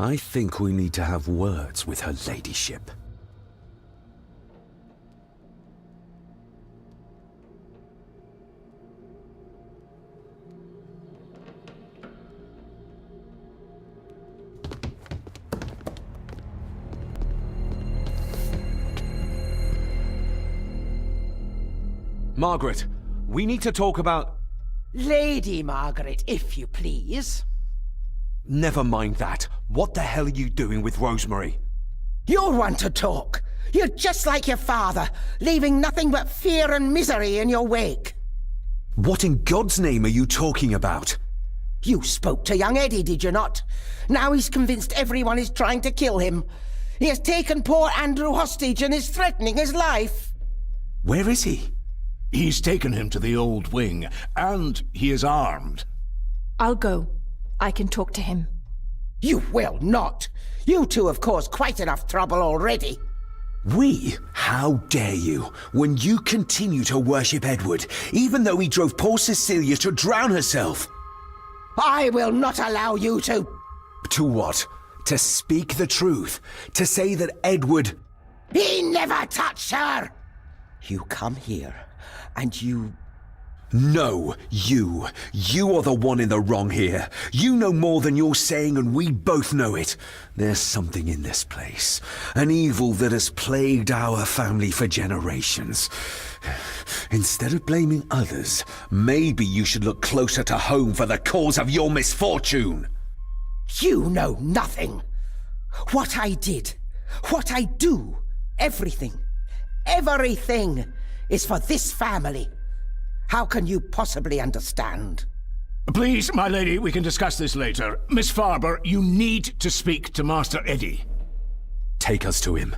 I think we need to have words with her ladyship. Margaret, we need to talk about... Lady Margaret, if you please. Never mind that. What the hell are you doing with Rosemary? You want to talk. You're just like your father, leaving nothing but fear and misery in your wake. What in God's name are you talking about? You spoke to young Eddie, did you not? Now he's convinced everyone is trying to kill him. He has taken poor Andrew hostage and is threatening his life. Where is he? He's taken him to the old wing, and he is armed. I'll go. I can talk to him. You will not. You two have caused quite enough trouble already. We? How dare you, when you continue to worship Edward, even though he drove poor Cecilia to drown herself? I will not allow you to... To what? To speak the truth? To say that Edward... He never touched her! You come here, and you... No, you. You are the one in the wrong here. You know more than you're saying, and we both know it. There's something in this place. An evil that has plagued our family for generations. Instead of blaming others, maybe you should look closer to home for the cause of your misfortune. You know nothing. What I did, what I do, everything is for this family. How can you possibly understand? Please, my lady, we can discuss this later. Miss Farber, you need to speak to Master Eddie. Take us to him.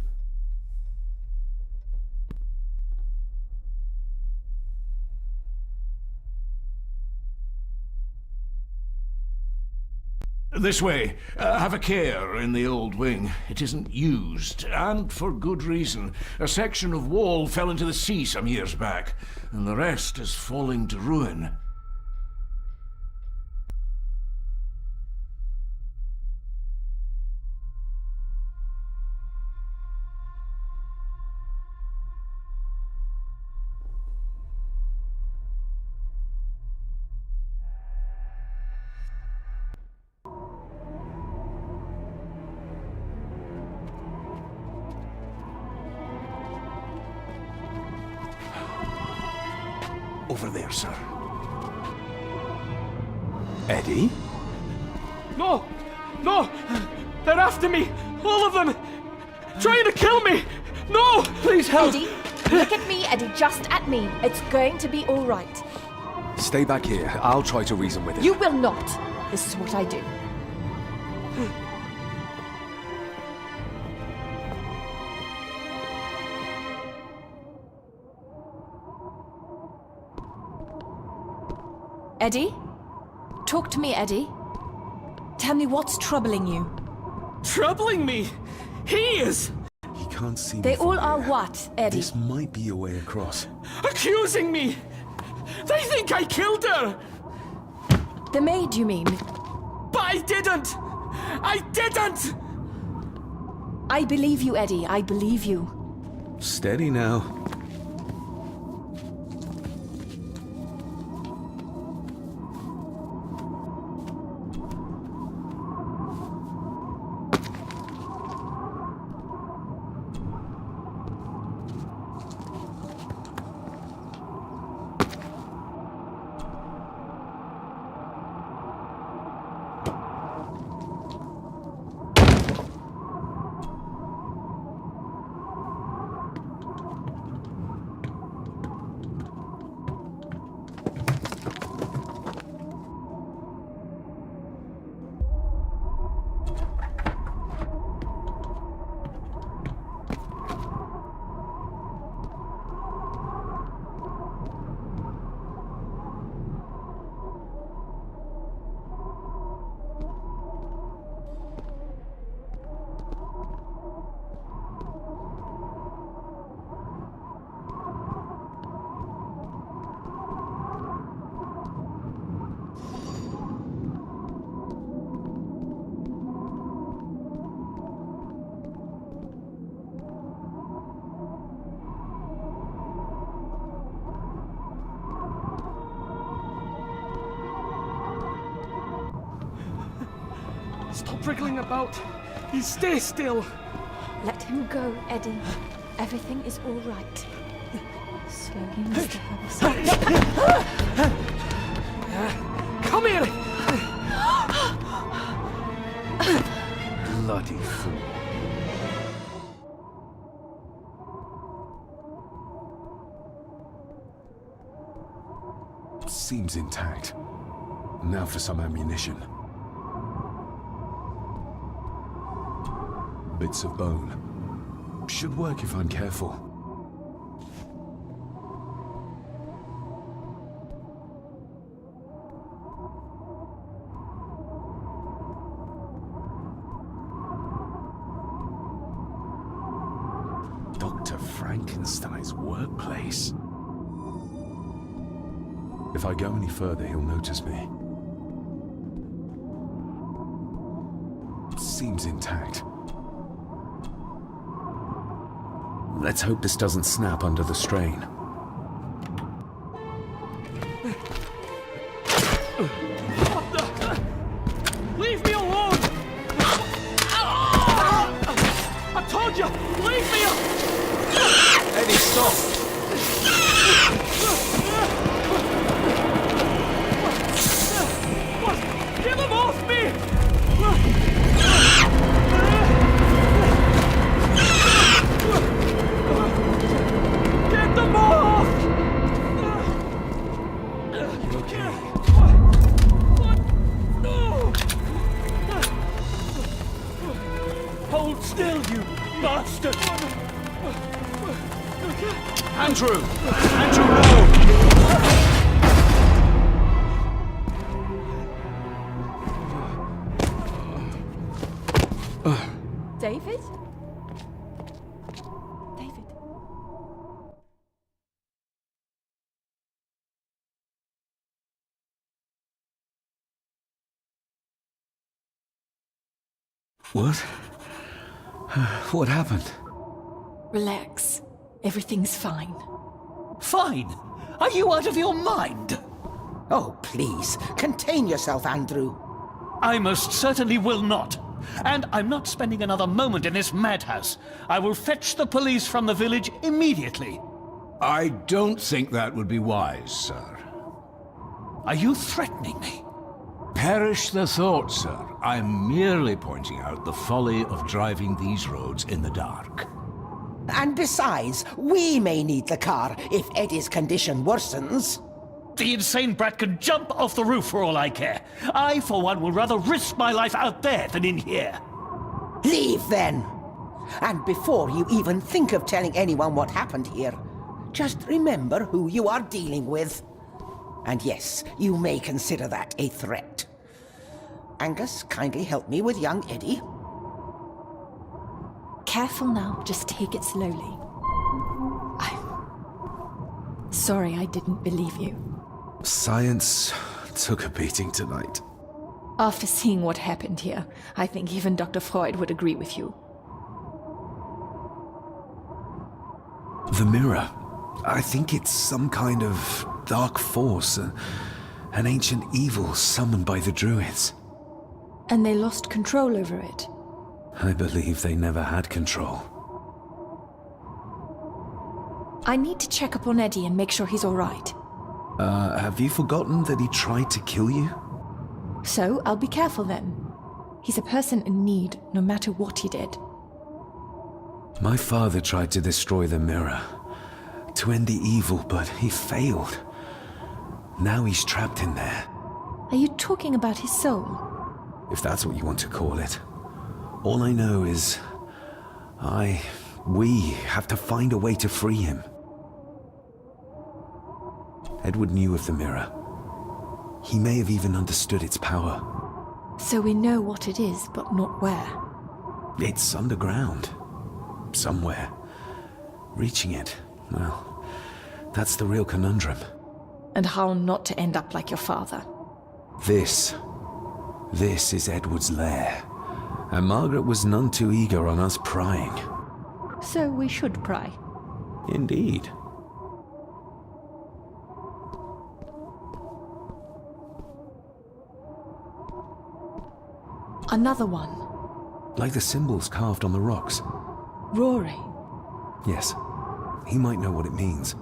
This way. Have a care in the old wing. It isn't used, and for good reason. A section of wall fell into the sea some years back, and the rest is falling to ruin. Over there, sir. Eddie? No! No! They're after me! All of them! Trying to kill me! No! Please help! Eddie, look at me, Eddie, just at me. It's going to be all right. Stay back here. I'll try to reason with him. You will not. This is what I do. Eddie? Talk to me, Eddie. Tell me what's troubling you. Troubling me? He is! He can't see me They from all are here. what, Eddie? This might be a way across. Accusing me! They think I killed her! The maid, you mean? But I didn't! I didn't! I believe you, Eddie. I believe you. Steady now. Stop wriggling about. Stay still. Let him go, Eddie. Everything is all right. Slowly, Mr. Harrison. Come here. Bloody fool. Seems intact. Now for some ammunition. Bits of bone. Should work if I'm careful. Dr. Frankenstein's workplace. If I go any further, he'll notice me. Seems intact. Let's hope this doesn't snap under the strain. Leave me alone! I told you, leave me alone! Eddie, stop! Get them off me! Get them off! You okay? What? No! Hold still, you bastard! Andrew! Andrew, no! David? David? What? What happened? Relax. Everything's fine. Fine. Are you out of your mind? Oh, please, contain yourself, Andrew. I most certainly will not. And I'm not spending another moment in this madhouse. I will fetch the police from the village immediately. I don't think that would be wise, sir. Are you threatening me? Perish the thought, sir. I'm merely pointing out the folly of driving these roads in the dark. And besides, we may need the car if Eddie's condition worsens. The insane brat can jump off the roof for all I care. I, for one, will rather risk my life out there than in here. Leave then. And before you even think of telling anyone what happened here, just remember who you are dealing with. And yes, you may consider that a threat. Angus, kindly help me with young Eddie. Careful now. Just take it slowly. I'm sorry I didn't believe you. Science took a beating tonight. After seeing what happened here, I think even Dr. Freud would agree with you. The mirror. I think it's some kind of dark force, an ancient evil summoned by the druids. And they lost control over it. I believe they never had control. I need to check up on Eddie and make sure he's all right. Have you forgotten that he tried to kill you? So, I'll be careful then. He's a person in need, no matter what he did. My father tried to destroy the mirror, to end the evil, but he failed. Now he's trapped in there. Are you talking about his soul? If that's what you want to call it. All I know is... we have to find a way to free him. Edward knew of the mirror. He may have even understood its power. So we know what it is, but not where. It's underground. Somewhere. Reaching it, well, that's the real conundrum. And how not to end up like your father. This is Edward's lair. And Margaret was none too eager on us prying. So we should pry. Indeed. Another one. Like the symbols carved on the rocks. Rory. Yes. He might know what it means.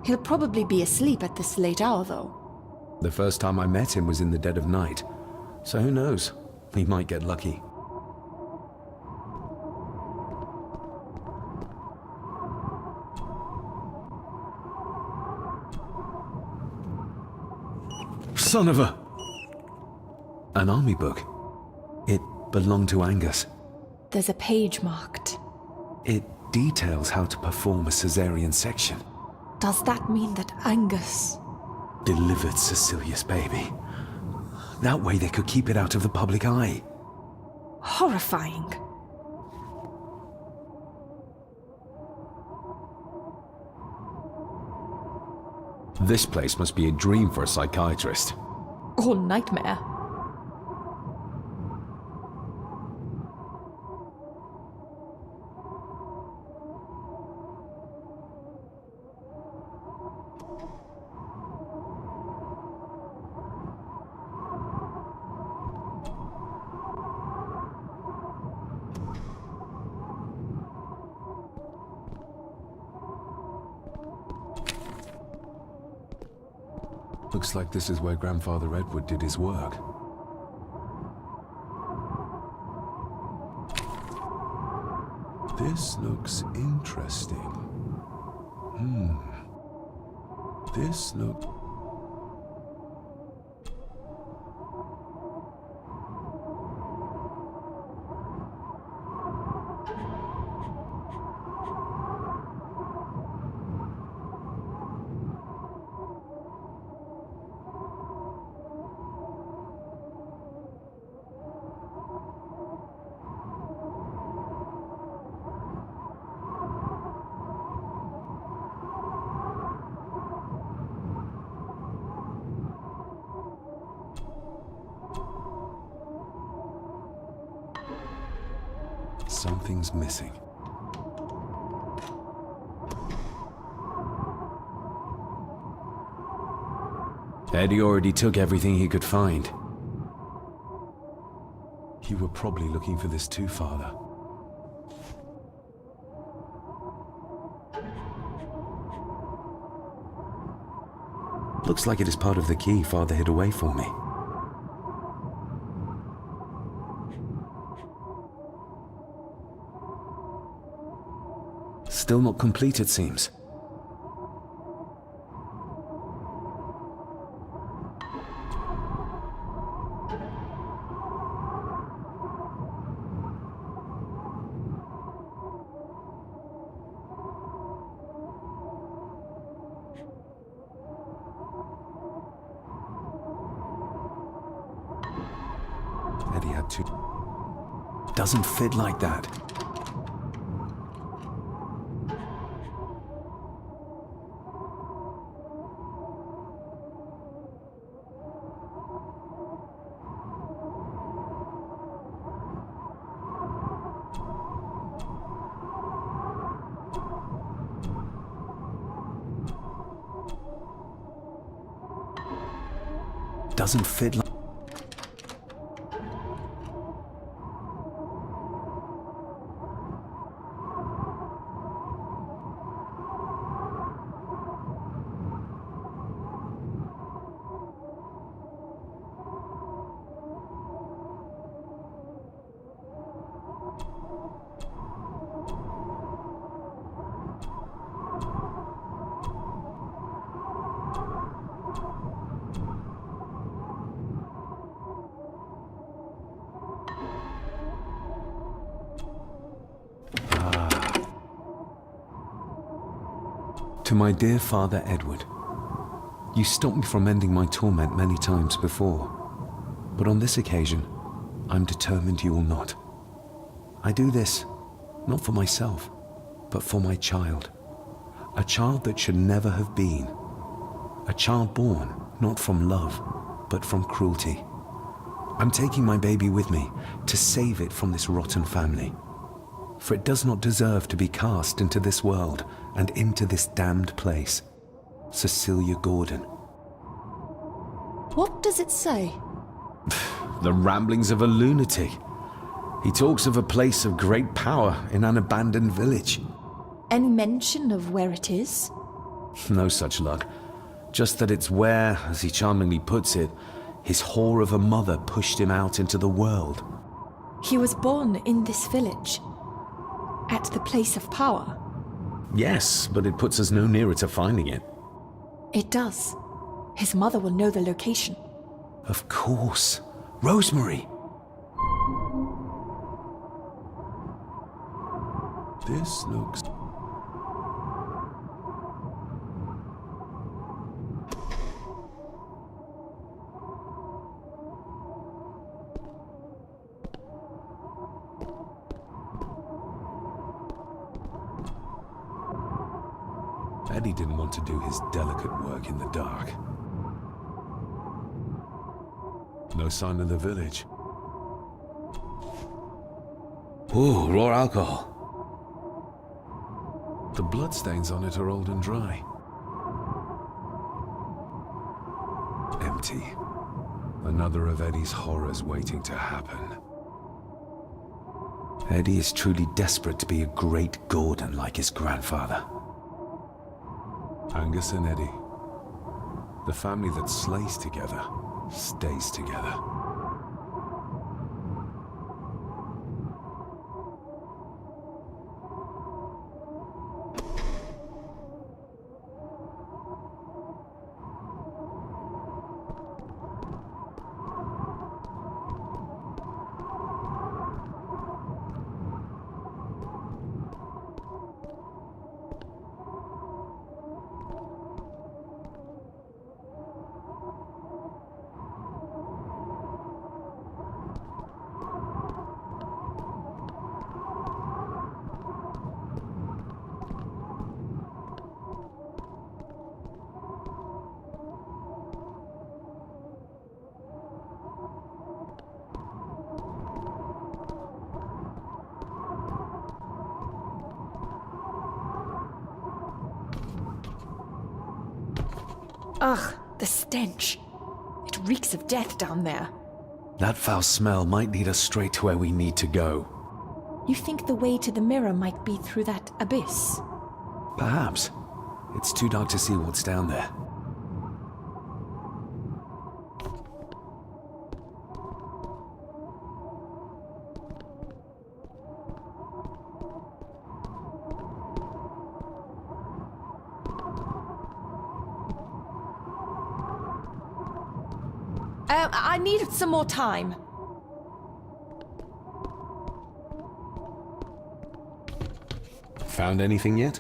He'll probably be asleep at this late hour, though. The first time I met him was in the dead of night. So who knows? He might get lucky. Son of a... An army book. It belonged to Angus. There's a page marked. It details how to perform a cesarean section. Does that mean that Angus... Delivered Cecilia's baby. That way they could keep it out of the public eye. Horrifying. This place must be a dream for a psychiatrist. Or nightmare. Looks like this is where Grandfather Edward did his work. This looks interesting. This looks... Something's missing. Eddie already took everything he could find. You were probably looking for this too, Father. Looks like it is part of the key Father hid away for me. Still not complete, it seems. Eddie had to... Doesn't fit like that. Doesn't fit like... To my dear Father Edward, you stopped me from ending my torment many times before, but on this occasion, I'm determined you will not. I do this, not for myself, but for my child. A child that should never have been. A child born, not from love, but from cruelty. I'm taking my baby with me to save it from this rotten family. For it does not deserve to be cast into this world and into this damned place. Cecilia Gordon. What does it say? the ramblings of a lunatic. He talks of a place of great power in an abandoned village. Any mention of where it is? No such luck. Just that it's where, as he charmingly puts it, his whore of a mother pushed him out into the world. He was born in this village. At the place of power. Yes, but it puts us no nearer to finding it. It does. His mother will know the location. Of course. Rosemary! This looks... Eddie didn't want to do his delicate work in the dark. No sign of the village. Ooh, raw alcohol. The bloodstains on it are old and dry. Empty. Another of Eddie's horrors waiting to happen. Eddie is truly desperate to be a great Gordon like his grandfather. Angus and Eddie. The family that slays together, stays together. Ugh, the stench. It reeks of death down there. That foul smell might lead us straight to where we need to go. You think the way to the mirror might be through that abyss? Perhaps. It's too dark to see what's down there. I need some more time. Found anything yet?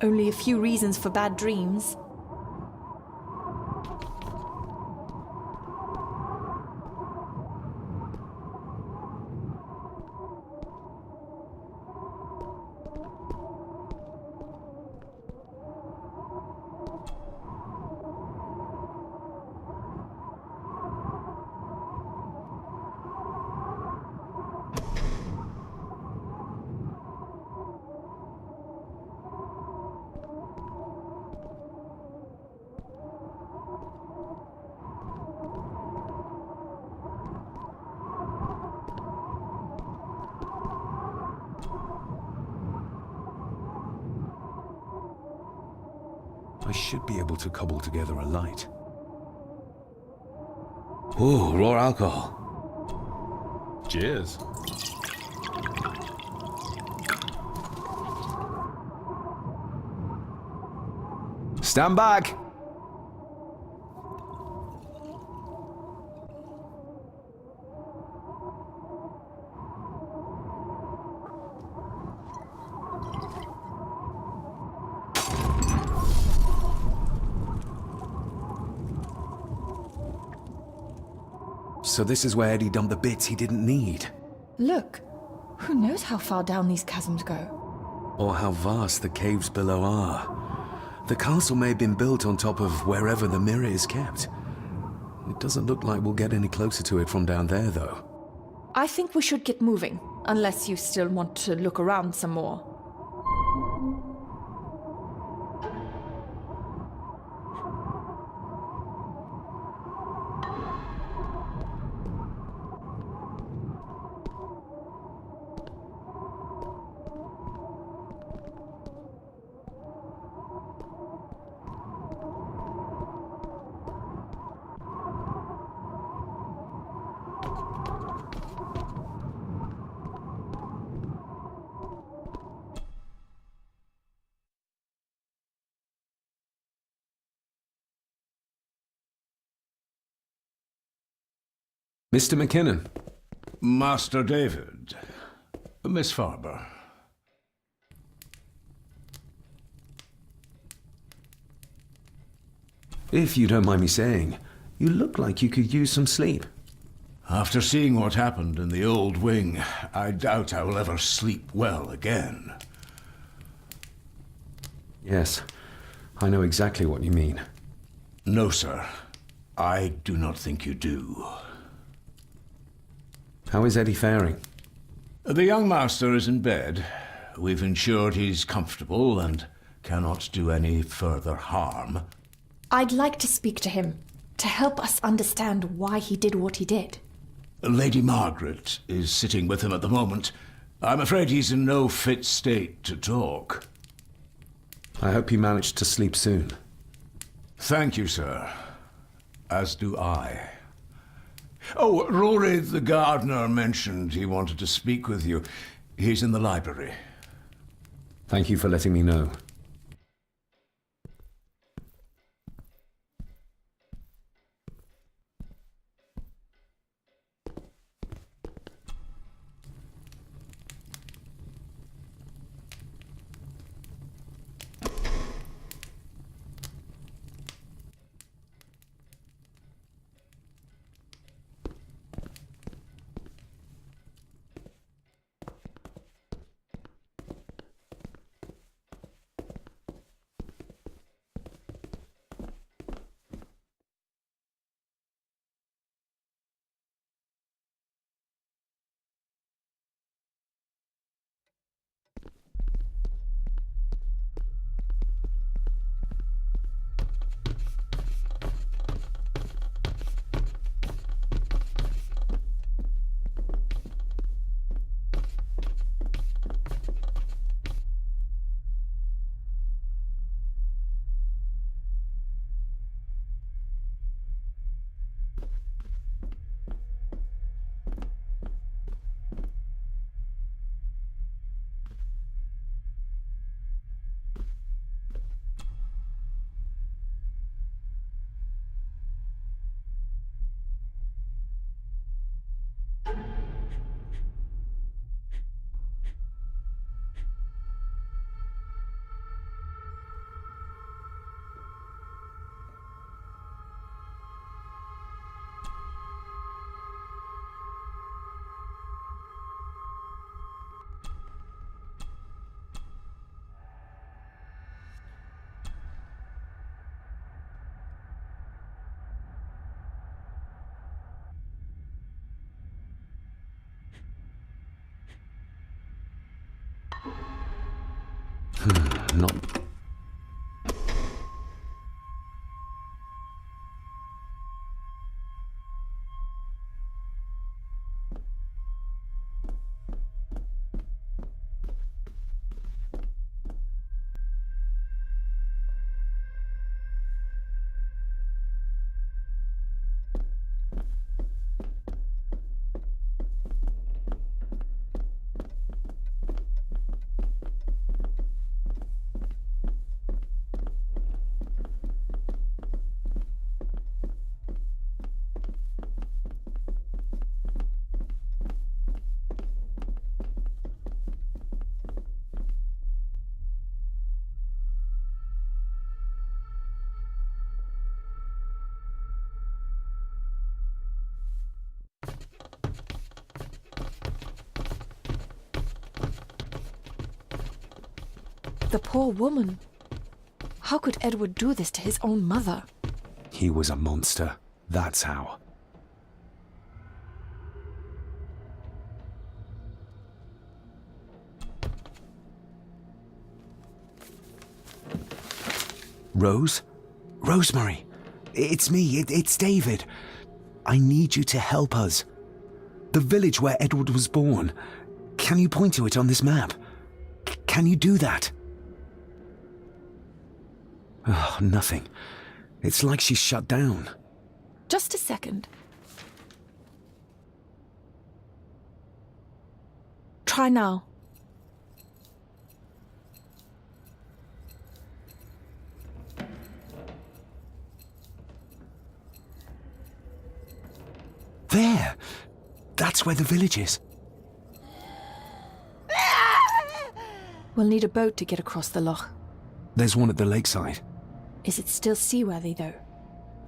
Only a few reasons for bad dreams. I should be able to cobble together a light. Ooh, raw alcohol. Cheers. Stand back! So this is where Eddie dumped the bits he didn't need. Look, who knows how far down these chasms go? Or how vast the caves below are. The castle may have been built on top of wherever the mirror is kept. It doesn't look like we'll get any closer to it from down there, though. I think we should get moving, unless you still want to look around some more. Mr. McKinnon. Master David. Miss Farber. If you don't mind me saying, you look like you could use some sleep. After seeing what happened in the old wing, I doubt I will ever sleep well again. Yes, I know exactly what you mean. No, sir. I do not think you do. How is Eddie faring? The young master is in bed. We've ensured he's comfortable and cannot do any further harm. I'd like to speak to him, to help us understand why he did what he did. Lady Margaret is sitting with him at the moment. I'm afraid he's in no fit state to talk. I hope you managed to sleep soon. Thank you, sir. As do I. Oh, Rory the gardener mentioned he wanted to speak with you. He's in the library. Thank you for letting me know. Not... The poor woman. How could Edward do this to his own mother? He was a monster. That's how. Rose? Rosemary! It's me, it's David. I need you to help us. The village where Edward was born. Can you point to it on this map? Can you do that? Oh, nothing. It's like she's shut down. Just a second. Try now. There! there. That's where the village is. We'll need a boat to get across the loch. There's one at the lakeside. Is it still seaworthy, though?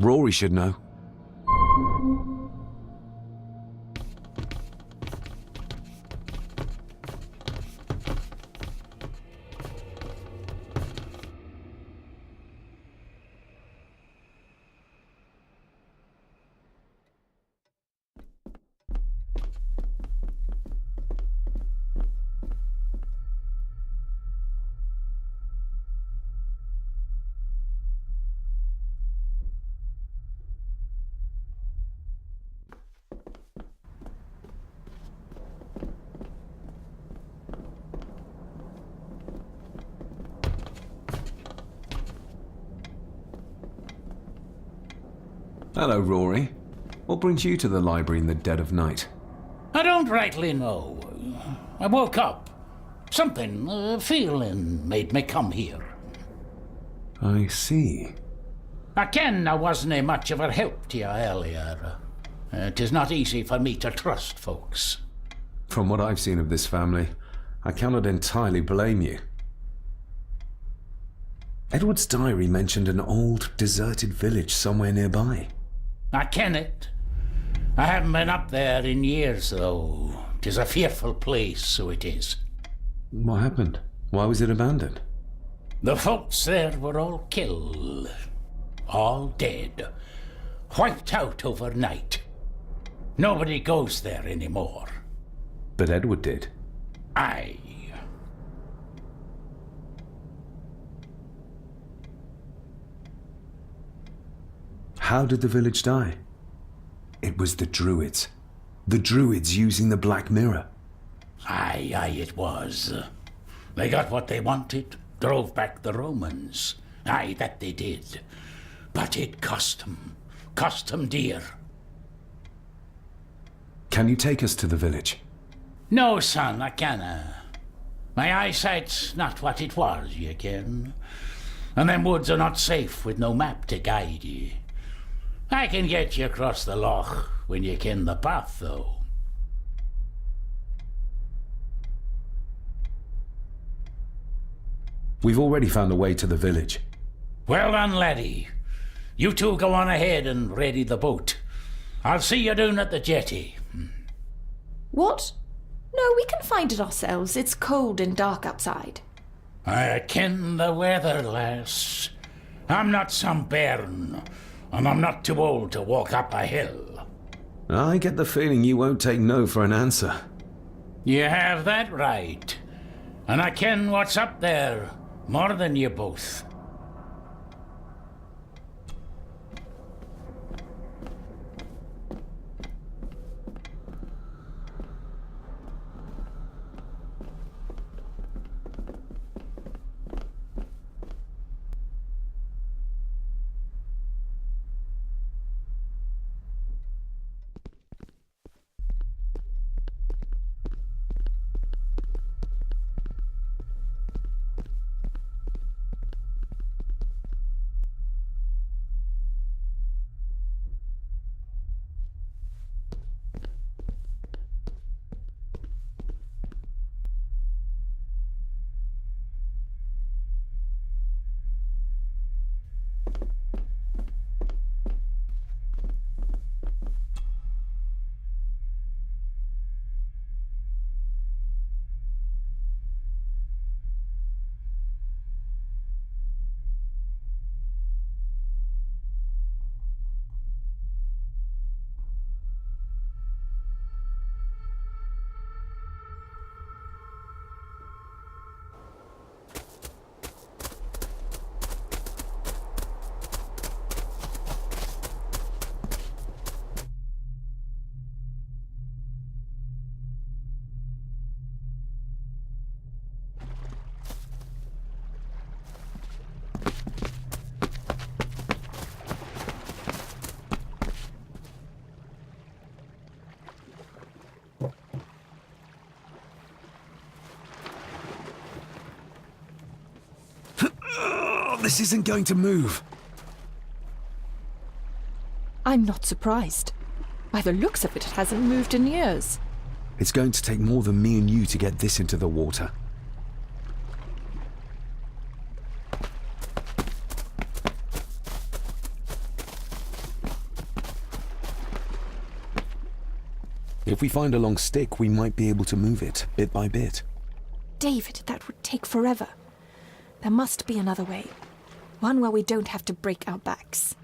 Rory should know. Hello, Rory. What brings you to the library in the dead of night? I don't rightly know. I woke up. Something, a feeling, made me come here. I see. I ken I wasn't much of a help to you earlier. It is not easy for me to trust folks. From what I've seen of this family, I cannot entirely blame you. Edward's diary mentioned an old, deserted village somewhere nearby. I ken it. I haven't been up there in years, though. 'Tis a fearful place, so it is. What happened? Why was it abandoned? The folks there were all killed. All dead. Wiped out overnight. Nobody goes there anymore. But Edward did. Aye. How did the village die? It was the Druids. The Druids using the Black Mirror. Aye, it was. They got what they wanted, drove back the Romans. Aye, that they did. But it cost them dear. Can you take us to the village? No, son, I canna. My eyesight's not what it was, you ken. And them woods are not safe with no map to guide ye. I can get you across the loch when you ken the path, though. We've already found a way to the village. Well done, laddie. You two go on ahead and ready the boat. I'll see you down at the jetty. What? No, we can find it ourselves. It's cold and dark outside. I ken the weather, lass. I'm not some bairn, and I'm not too old to walk up a hill. I get the feeling you won't take no for an answer. You have that right. And I ken what's up there more than you both. This isn't going to move. I'm not surprised. By the looks of it, it hasn't moved in years. It's going to take more than me and you to get this into the water. If we find a long stick, we might be able to move it, bit by bit. David, that would take forever. There must be another way. One where we don't have to break our backs.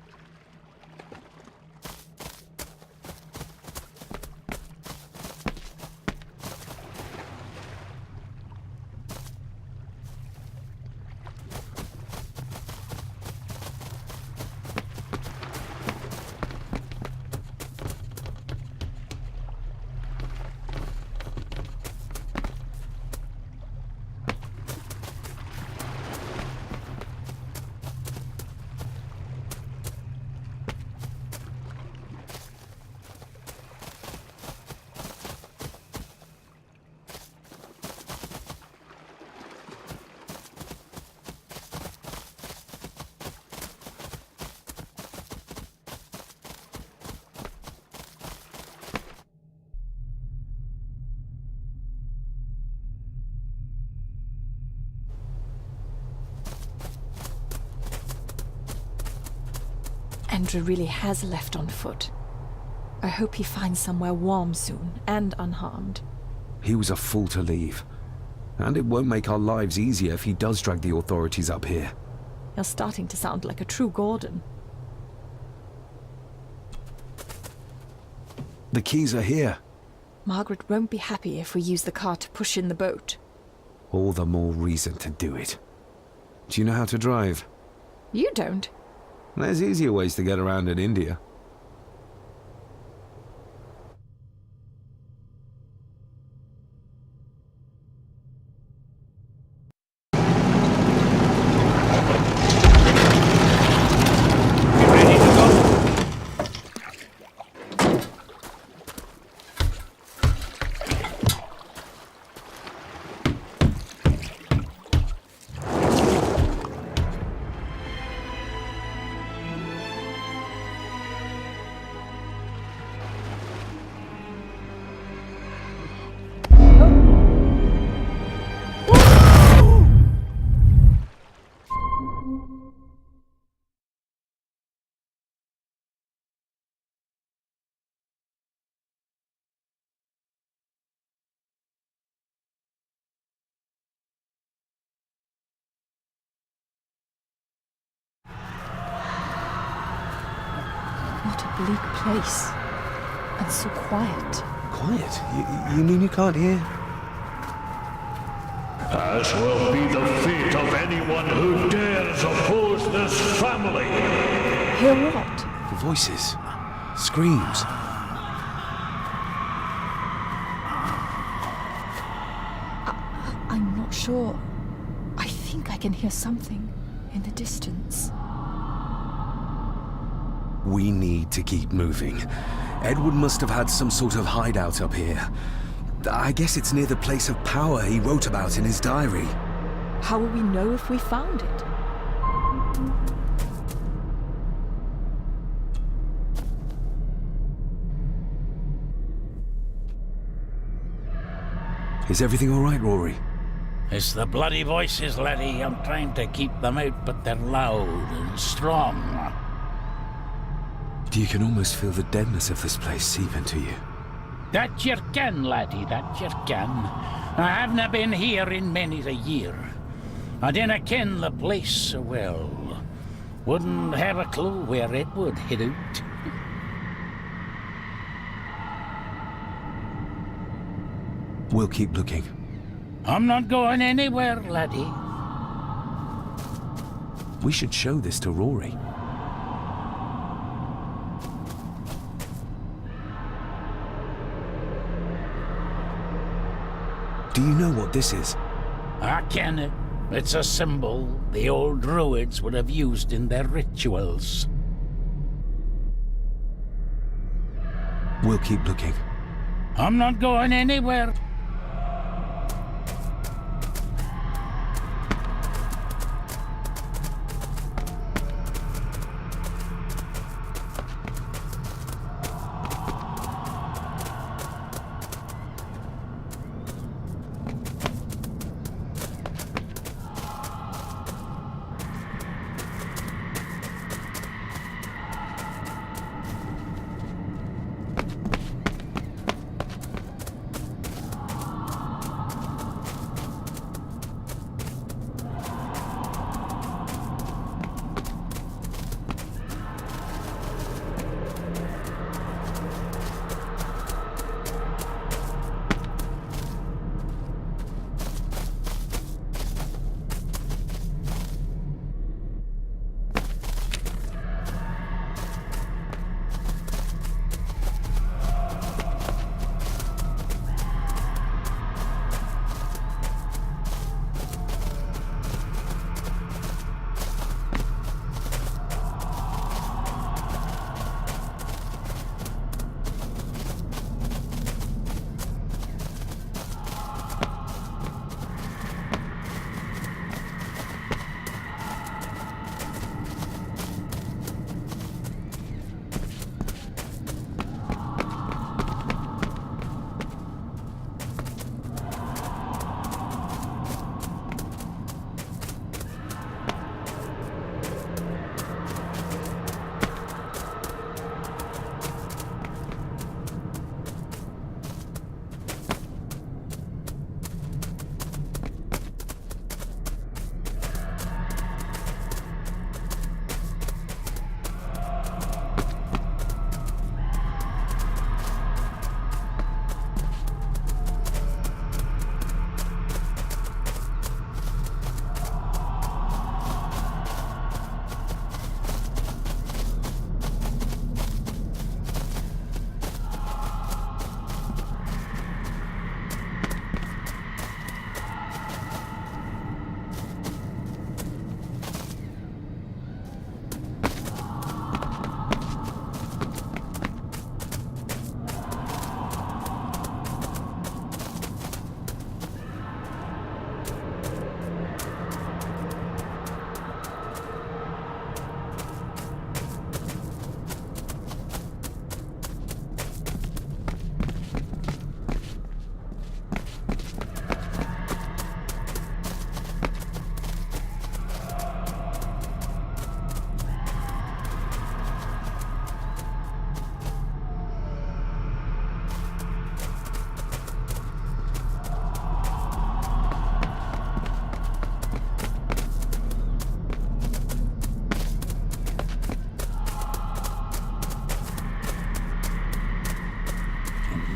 Andrew really has left on foot. I hope he finds somewhere warm soon, and unharmed. He was a fool to leave. And it won't make our lives easier if he does drag the authorities up here. You're starting to sound like a true Gordon. The keys are here. Margaret won't be happy if we use the car to push in the boat. All the more reason to do it. Do you know how to drive? You don't. There's easier ways to get around in India. What a bleak place. And so quiet. Quiet? You mean you can't hear? As will be the fate of anyone who dares oppose this family. Hear what? Voices. Screams. I'm not sure. I think I can hear something in the distance. We need to keep moving. Edward must have had some sort of hideout up here. I guess it's near the place of power he wrote about in his diary. How will we know if we found it? Is everything all right, Rory? It's the bloody voices, laddie. I'm trying to keep them out, but they're loud and strong. You can almost feel the deadness of this place seep into you. That you can, laddie, that you can. I havena been here in many a year. I dinna ken the place so well. Wouldn't have a clue where it would hit out. We'll keep looking. I'm not going anywhere, laddie. We should show this to Rory. Do you know what this is? I ken it. It's a symbol the old druids would have used in their rituals. We'll keep looking. I'm not going anywhere.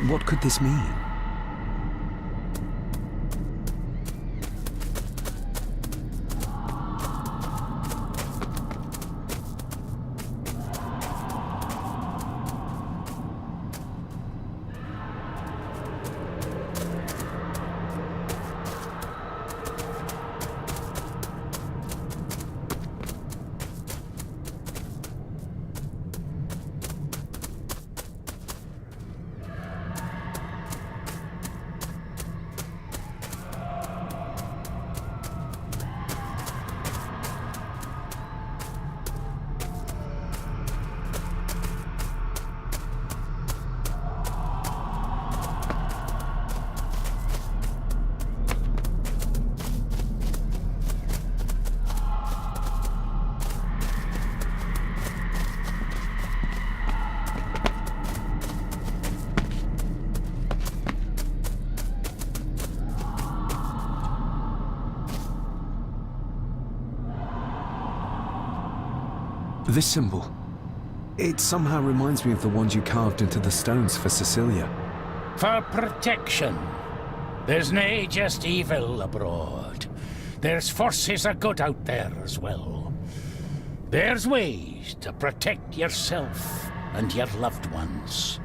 What could this mean? This symbol, it somehow reminds me of the ones you carved into the stones for Cecilia. For protection. There's nae just evil abroad. There's forces of good out there as well. There's ways to protect yourself and your loved ones.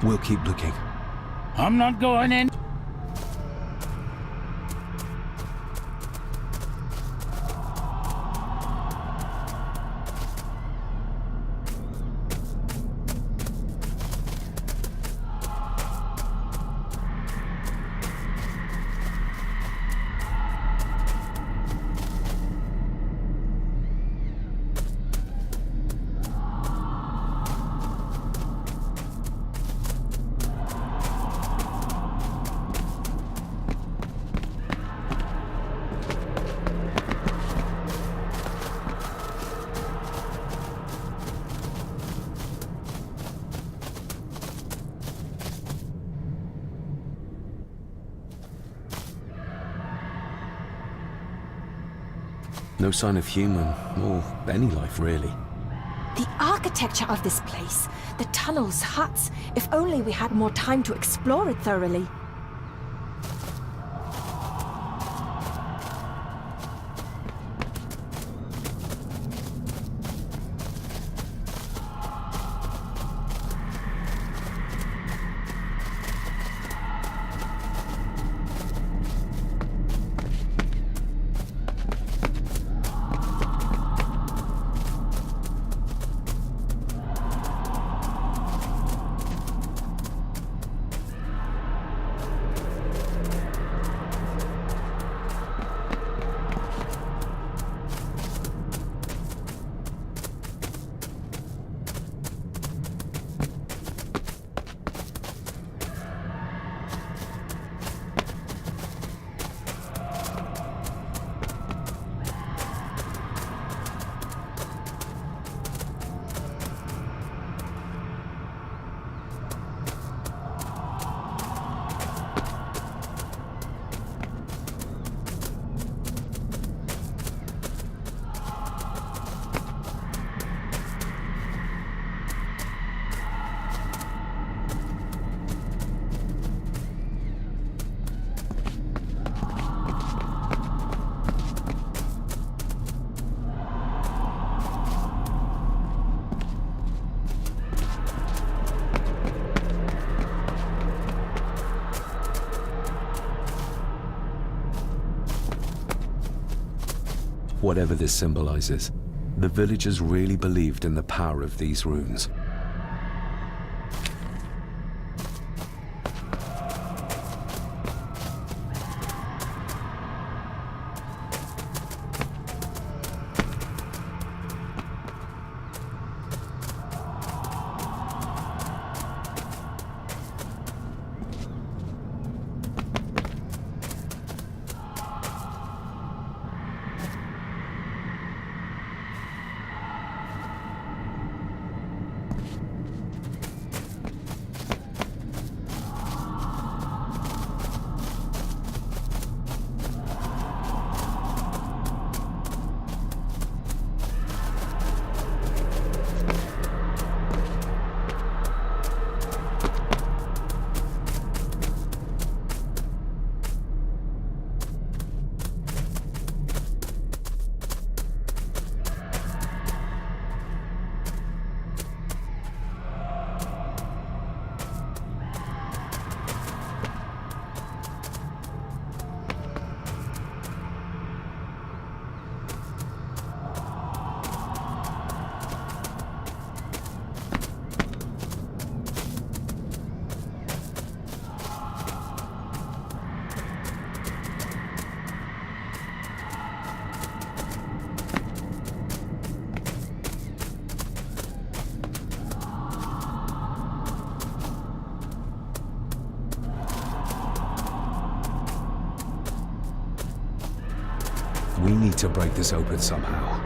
We'll keep looking. I'm not going in. No sign of human, or any life really. The architecture of this place, the tunnels, huts, if only we had more time to explore it thoroughly. Whatever this symbolizes, the villagers really believed in the power of these runes. need to break this open somehow.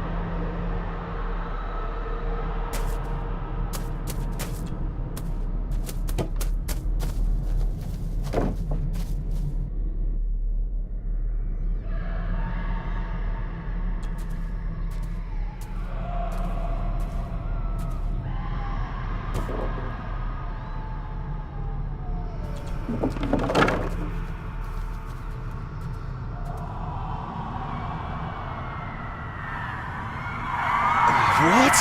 What?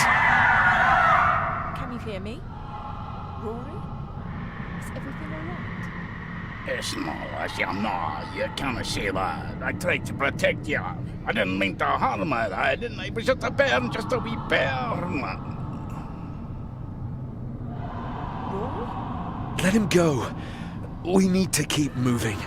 Can you hear me? Rory? Is everything alright? It's no, you can't see that. I tried to protect you. I didn't mean to harm her. I didn't. It was just a bear, just a wee bear. Rory? Let him go. We need to keep moving.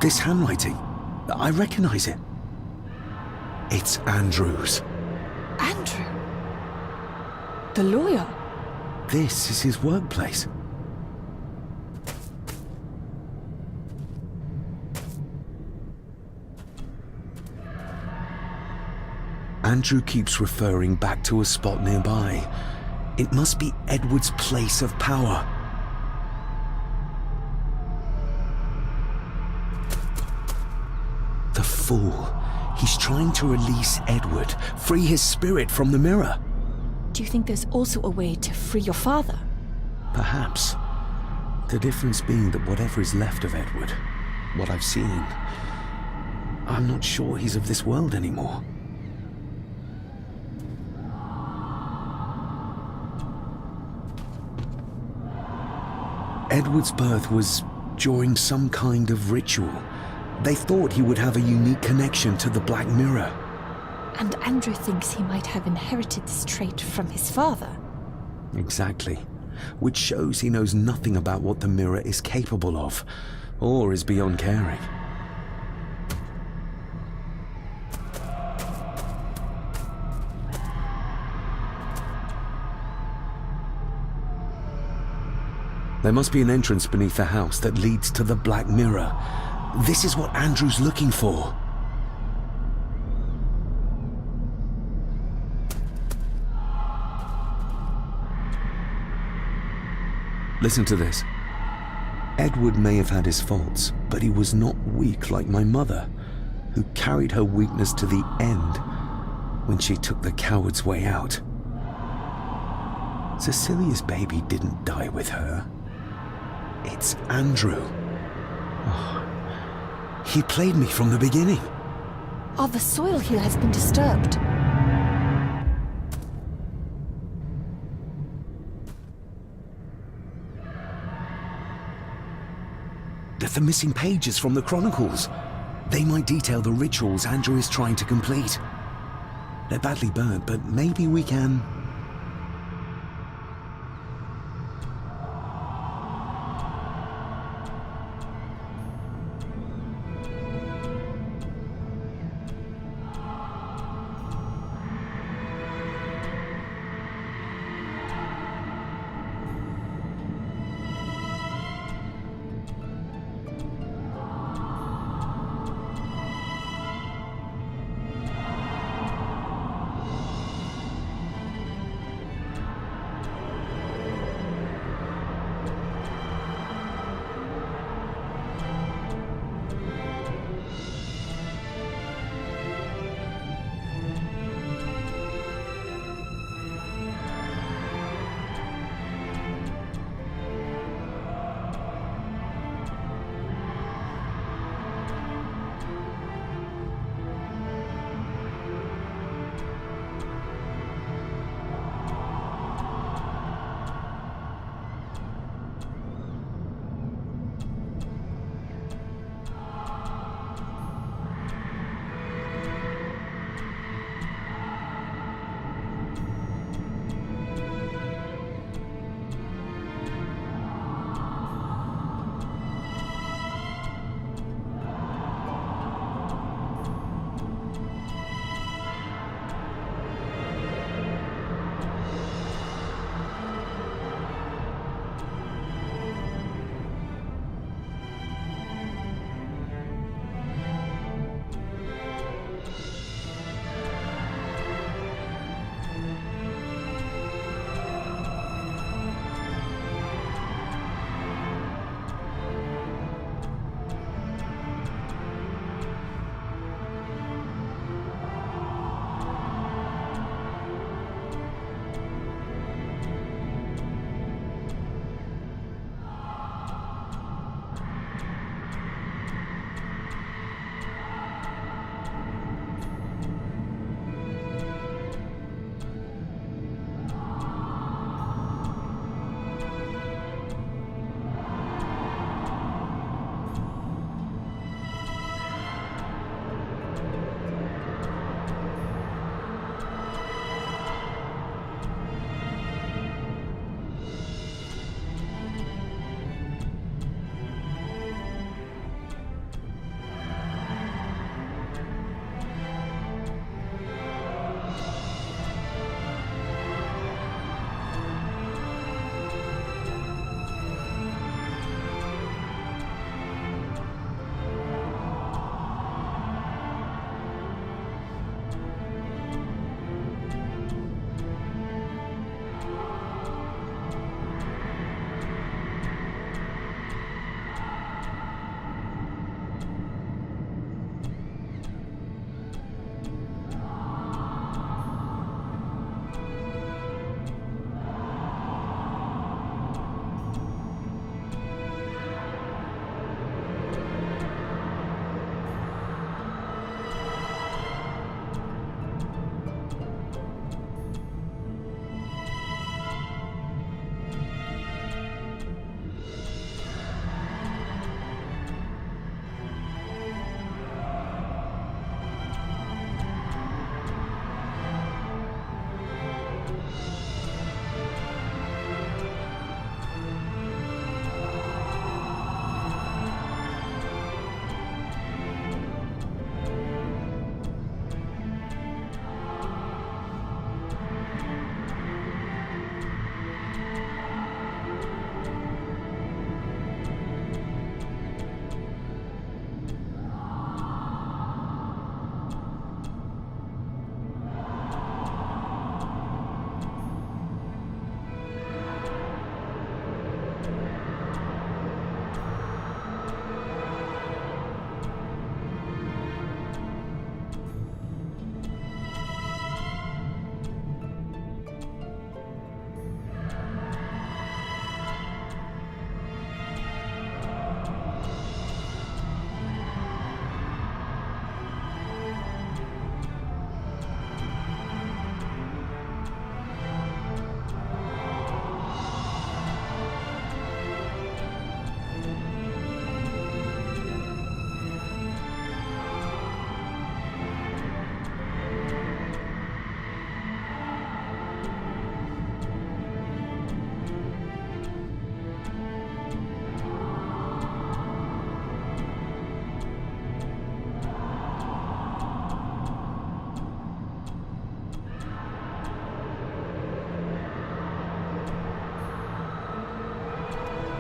This handwriting, I recognize it. It's Andrew's. Andrew? The lawyer? This is his workplace. Andrew keeps referring back to a spot nearby. It must be Edward's place of power. The fool. He's trying to release Edward, free his spirit from the mirror. Do you think there's also a way to free your father? Perhaps. The difference being that whatever is left of Edward, what I've seen, I'm not sure he's of this world anymore. Edward's birth was during some kind of ritual. They thought he would have a unique connection to the Black Mirror. And Andrew thinks he might have inherited this trait from his father. Exactly. Which shows he knows nothing about what the mirror is capable of, or is beyond caring. There must be an entrance beneath the house that leads to the Black Mirror. This is what Andrew's looking for. Listen to this. Edward may have had his faults, but he was not weak like my mother, who carried her weakness to the end when she took the coward's way out. Cecilia's baby didn't die with her. It's Andrew. Oh, he played me from the beginning. Oh, the soil here has been disturbed. the missing pages from the Chronicles. They might detail the rituals Andrew is trying to complete. They're badly burnt, but maybe we can...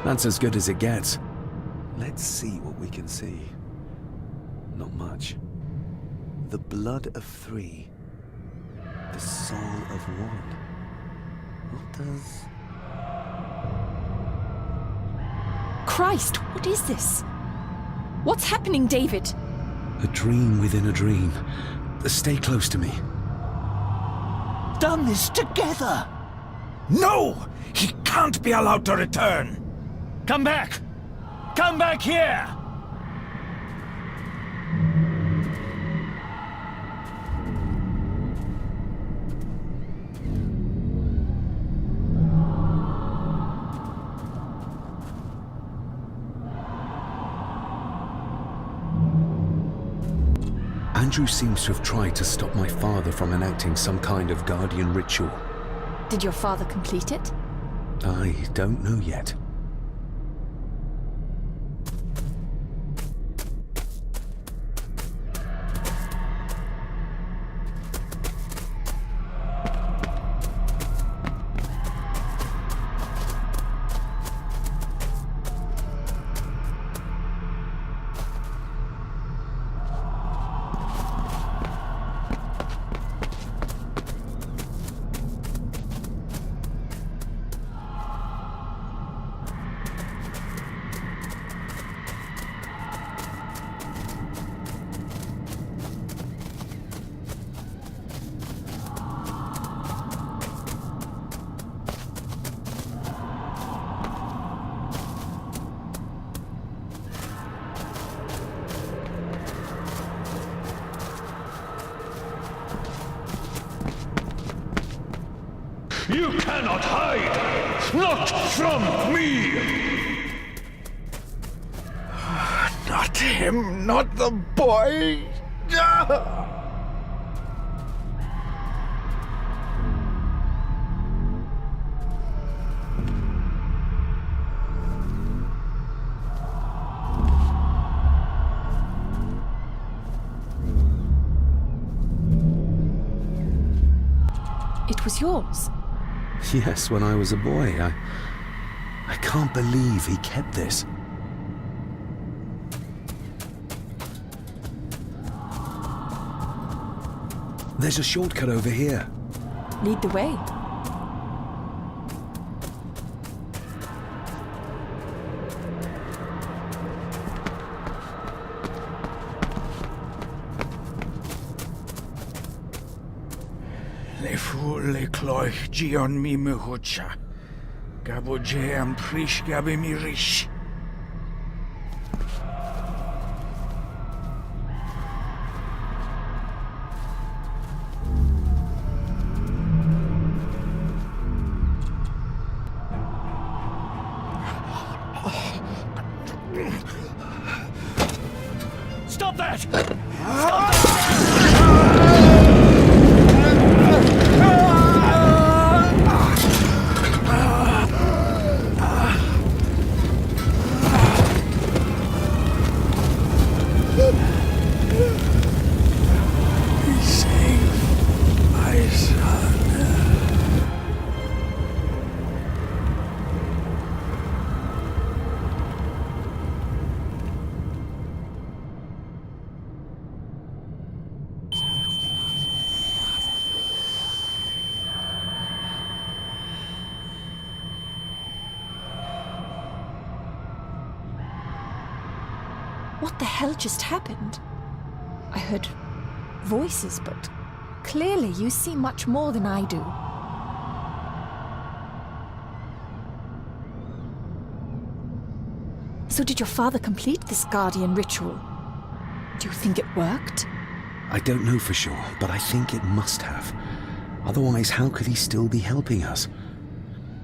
That's as good as it gets. Let's see what we can see. Not much. The blood of 3. The soul of 1. What does... Christ, what is this? What's happening, David? A dream within a dream. Stay close to me. Done this together! No! He can't be allowed to return! Come back! Come back here! Andrew seems to have tried to stop my father from enacting some kind of guardian ritual. Did your father complete it? I don't know yet. You cannot hide! Not from me! Not him, not the boy! It was yours. Yes, when I was a boy. I can't believe he kept this. There's a shortcut over here. Lead the way. Le fu le cloich gion mi muhucha. Gabo je am prish gabe mi rish. Stop that! What the hell just happened? I heard voices, but clearly you see much more than I do. So did your father complete this guardian ritual? Do you think it worked? I don't know for sure, but I think it must have. Otherwise, how could he still be helping us?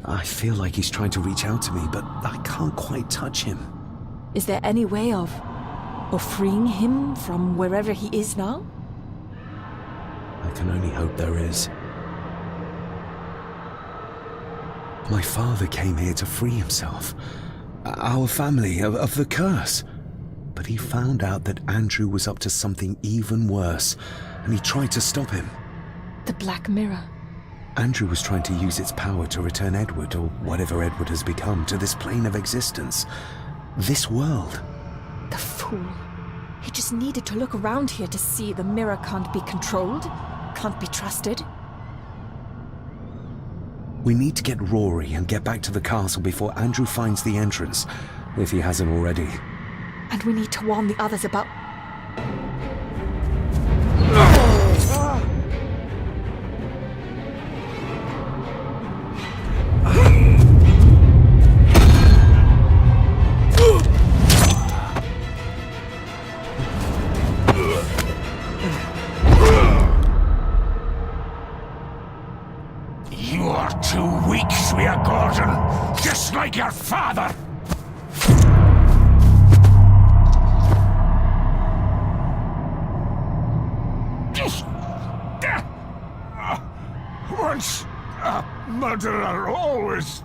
I feel like he's trying to reach out to me, but I can't quite touch him. Is there any way of freeing him from wherever he is now? I can only hope there is. My father came here to free himself, our family, of the curse. But he found out that Andrew was up to something even worse, and he tried to stop him. The Black Mirror. Andrew was trying to use its power to return Edward, or whatever Edward has become, to this plane of existence. This world. The fool. He just needed to look around here to see the mirror can't be controlled, can't be trusted. We need to get Rory and get back to the castle before Andrew finds the entrance, if he hasn't already. And we need to warn the others about... You are too weak, Swear Gordon, just like your father. Once a murderer, always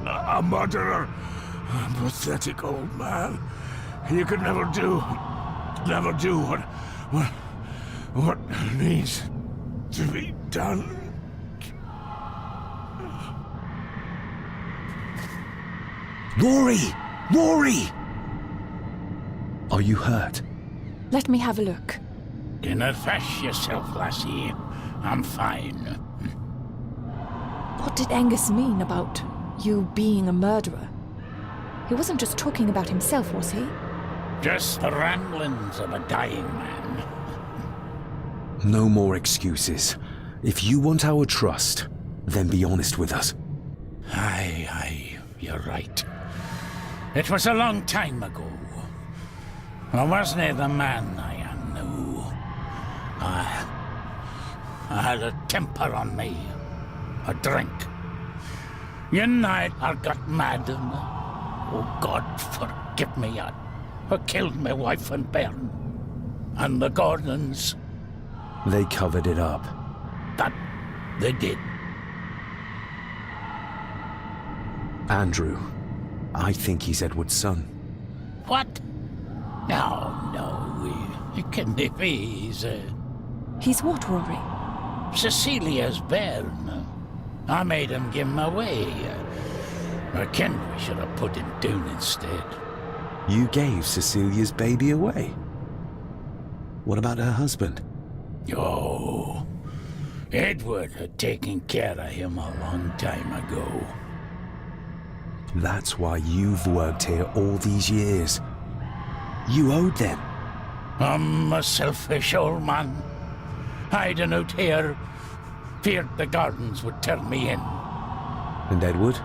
a murderer. A pathetic old man. You could never do what needs to be done. Rory! Rory! Are you hurt? Let me have a look. Do not fash yourself, lassie. I'm fine. What did Angus mean about you being a murderer? He wasn't just talking about himself, was he? Just the ramblings of a dying man. No more excuses. If you want our trust, then be honest with us. Aye, you're right. It was a long time ago. I wasn't the man I am now. I had a temper on me. A drink. One night I got mad and... Oh, God forgive me, I killed my wife and bairn. And the Gordons. They covered it up. That they did. Andrew, I think he's Edward's son. What? No, it can't be. He's what, Rory? Cecilia's bairn. I made him give him away. I ken we should have put him down instead. You gave Cecilia's baby away? What about her husband? Oh, Edward had taken care of him a long time ago. That's why you've worked here all these years. You owed them. I'm a selfish old man. Hiding out here, feared the Gardens would turn me in. And Edward?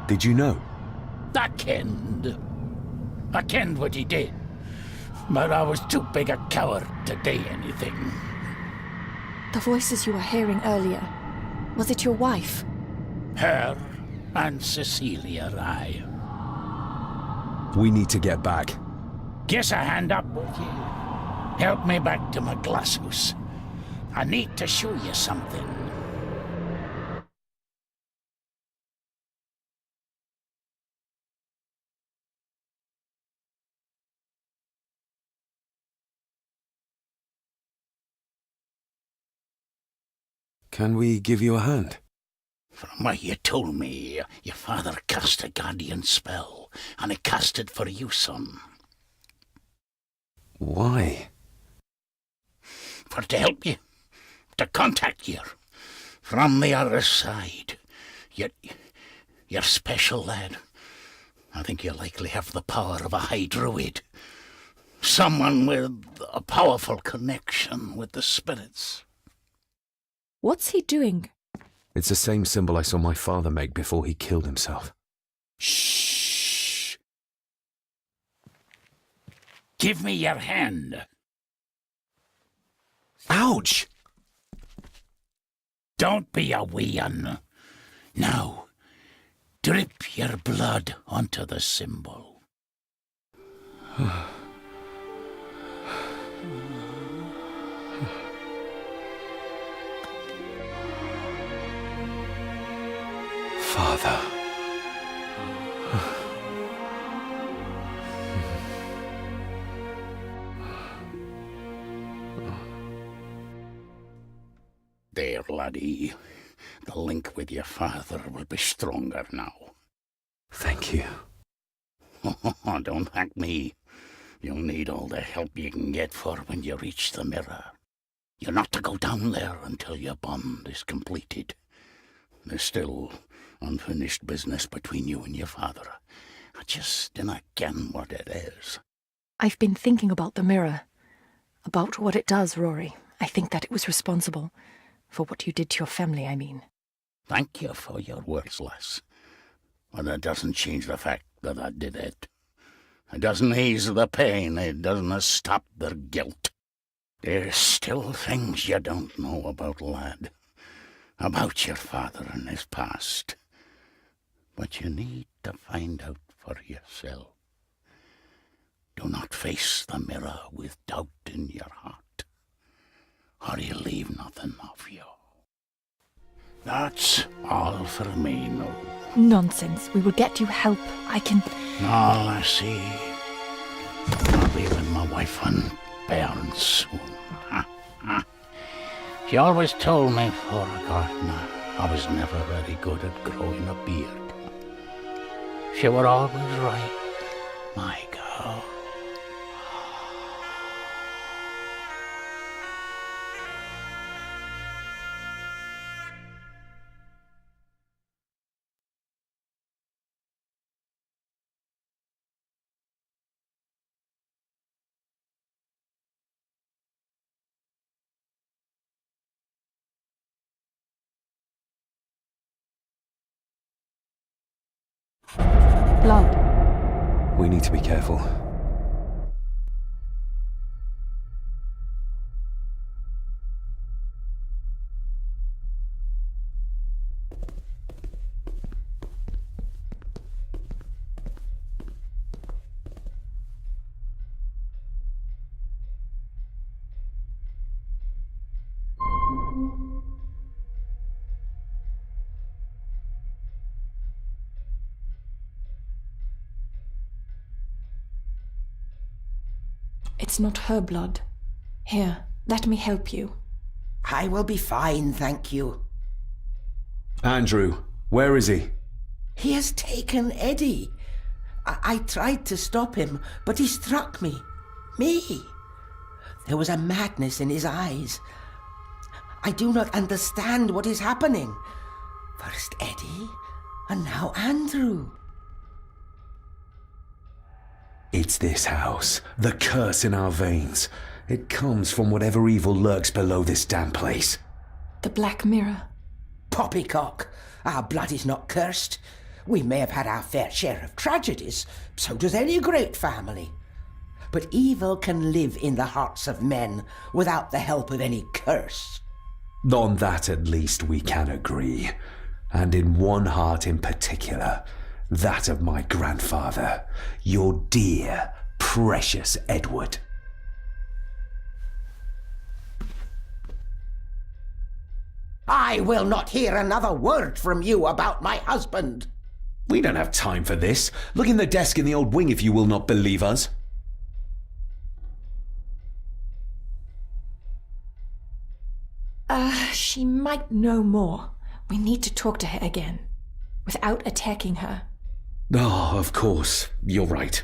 Did you know? I kenned what he did. But I was too big a coward to do anything. The voices you were hearing earlier, was it your wife? Her and Cecilia, aye. We need to get back. Guess a hand up, would you? Help me back to my glasshouse. I need to show you something. Can we give you a hand? From what you told me, your father cast a guardian spell, and he cast it for you, son. Why? For to help you, to contact you from the other side. You're special, lad. I think you likely have the power of a high druid. Someone with a powerful connection with the spirits. What's he doing? It's the same symbol I saw my father make before he killed himself. Shh! Give me your hand. Ouch! Don't be a wee un. Now, drip your blood onto the symbol. Father. there, laddie. The link with your father will be stronger now. Thank you. Oh, don't thank me. You'll need all the help you can get for when you reach the mirror. You're not to go down there until your bond is completed. There's still unfinished business between you and your father. I just dinna ken what it is. I've been thinking about the mirror. About what it does, Rory. I think that it was responsible. For what you did to your family, I mean. Thank you for your words, lass. But that doesn't change the fact that I did it. It doesn't ease the pain. It doesn't stop the guilt. There's still things you don't know about, lad. About your father and his past. But you need to find out for yourself. Do not face the mirror with doubt in your heart, or you'll leave nothing of you. That's all for me, no. Nonsense. We will get you help. I can... No, I see. I'll be with my wife and parents soon. She always told me for a gardener I was never very good at growing a beard. She were always right, my girl. Blood. We need to be careful. It's not her blood. Here, let me help you. I will be fine, thank you. Andrew, where is he? He has taken Eddie. I tried to stop him, but he struck me. Me. There was a madness in his eyes. I do not understand what is happening. First Eddie, and now Andrew. It's this house. The curse in our veins. It comes from whatever evil lurks below this damn place. The Black Mirror. Poppycock. Our blood is not cursed. We may have had our fair share of tragedies. So does any great family. But evil can live in the hearts of men without the help of any curse. On that at least we can agree. And in one heart in particular. That of my grandfather. Your dear, precious Edward. I will not hear another word from you about my husband. We don't have time for this. Look in the desk in the old wing if you will not believe us. She might know more. We need to talk to her again. Without attacking her. Oh, of course. You're right.